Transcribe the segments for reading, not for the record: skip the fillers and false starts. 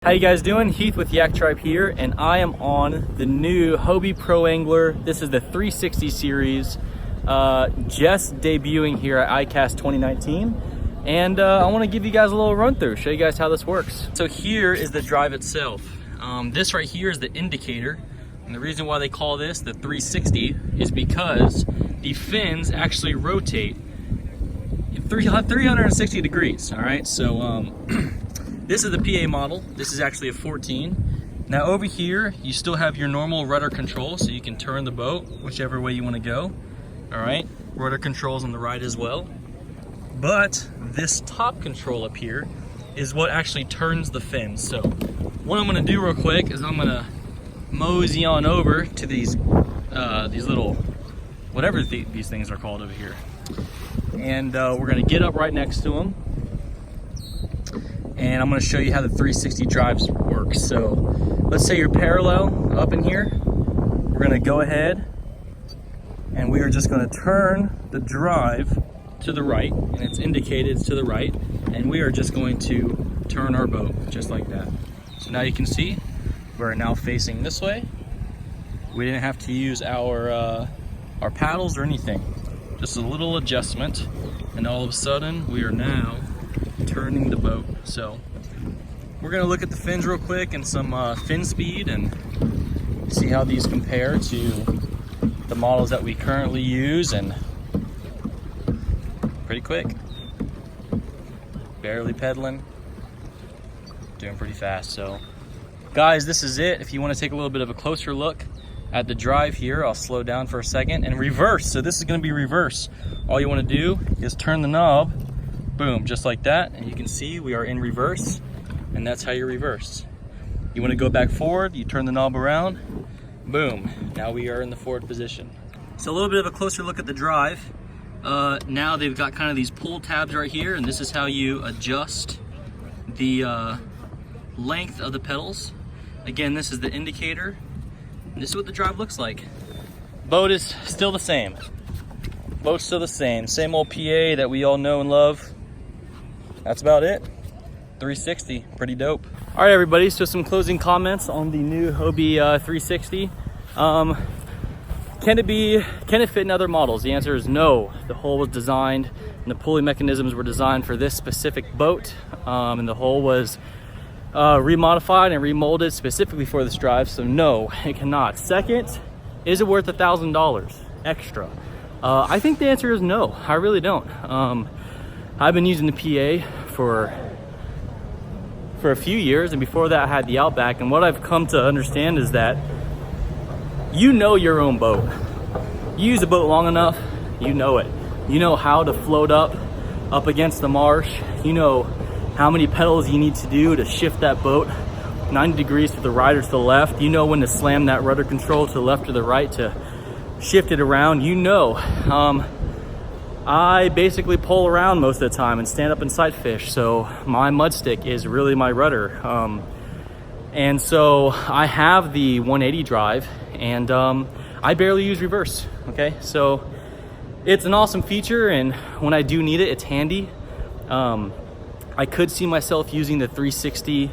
How you guys doing? Heath with Yak Tribe here, and I am on the new Hobie Pro Angler. This is the 360 series, just debuting here at iCast 2019. And I want to give you guys a little run through, show you guys how this works. So here is the drive itself. This right here is the indicator. And the reason why they call this the 360 is because the fins actually rotate 360 degrees, all right? So this is the PA model. This is actually a 14. Now over here, you still have your normal rudder control, so you can turn the boat whichever way you want to go. All right, rudder controls on the right as well. But this top control up here is what actually turns the fins. So what I'm gonna do real quick is I'm gonna mosey on over to these little, whatever these things are called over here. And we're gonna get up right next to them. And I'm going to show you how the 360 drives work. So let's say you're parallel up in here. We're going to go ahead and we are just going to turn the drive to the right, and it's indicated to the right, and we are just going to turn our boat just like that. So now you can see we're now facing this way. We didn't have to use our paddles or anything, just a little adjustment, and all of a sudden we are now turning the boat. So we're going to look at the fins real quick and some fin speed and see how these compare to the models that we currently use. And pretty quick, barely pedaling, doing pretty fast. So guys, this is it. If you want to take a little bit of a closer look at the drive here, I'll slow down for a second and reverse. So this is going to be reverse. All you want to do is turn the knob, boom, just like that, and you can see we are in reverse, and that's how you reverse. You want to go back forward, you turn the knob around, boom, now we are in the forward position. So a little bit of a closer look at the drive. Now they've got kind of these pull tabs right here, and this is how you adjust the length of the pedals. Again, this is the indicator, and this is what the drive looks like. Boat is still the same. Boat's still the same old PA that we all know and love. That's about it. 360, pretty dope. All right, everybody, so some closing comments on the new Hobie 360. Can it fit in other models? The answer is no. The hull was designed and the pulley mechanisms were designed for this specific boat, and the hull was remodified and remolded specifically for this drive, so no, it cannot. Second, is it worth $1,000 extra? I think the answer is no. I really don't. I've been using the PA for a few years, and before that I had the Outback, and what I've come to understand is that you know your own boat. You use a boat long enough, you know it. You know how to float up against the marsh. You know how many pedals you need to do to shift that boat 90 degrees to the right or to the left. You know when to slam that rudder control to the left or the right to shift it around. You know, I basically pull around most of the time and stand up and sight fish, so my mud stick is really my rudder. And so I have the 180 drive, and I barely use reverse, okay? So it's an awesome feature, and when I do need it, it's handy. I could see myself using the 360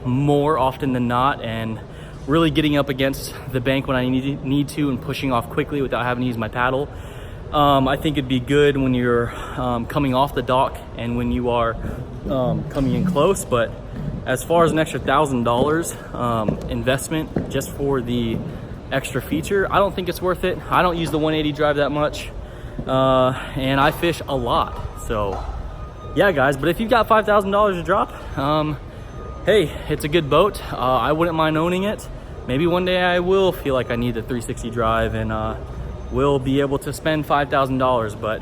more often than not, and really getting up against the bank when I need to and pushing off quickly without having to use my paddle. I think it'd be good when you're coming off the dock and when you are coming in close, but as far as an extra $1,000 investment just for the extra feature, I don't think it's worth it. I don't use the 180 drive that much, and I fish a lot. So yeah, guys, but if you've got $5,000 to drop, hey, it's a good boat. I wouldn't mind owning it. Maybe one day I will feel like I need the 360 drive and will be able to spend $5,000. But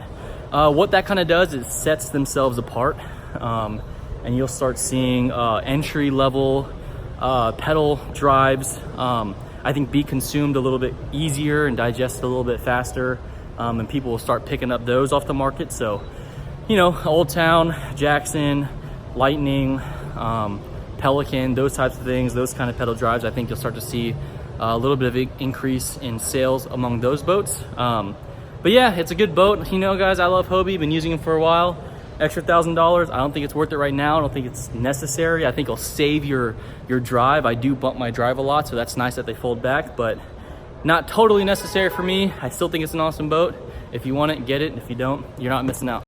what that kind of does is sets themselves apart, and you'll start seeing entry-level pedal drives, I think, be consumed a little bit easier and digested a little bit faster, and people will start picking up those off the market. So, you know, Old Town, Jackson, Lightning, Pelican, those types of things, those kind of pedal drives, I think you'll start to see a little bit of an increase in sales among those boats. But yeah, it's a good boat. You know, guys, I love Hobie, been using them for a while. extra $1,000, I don't think it's worth it right now. I don't think it's necessary. I think it'll save your drive. I do bump my drive a lot, so that's nice that they fold back, but not totally necessary for me. I still think it's an awesome boat. If you want it, get it. If you don't, you're not missing out.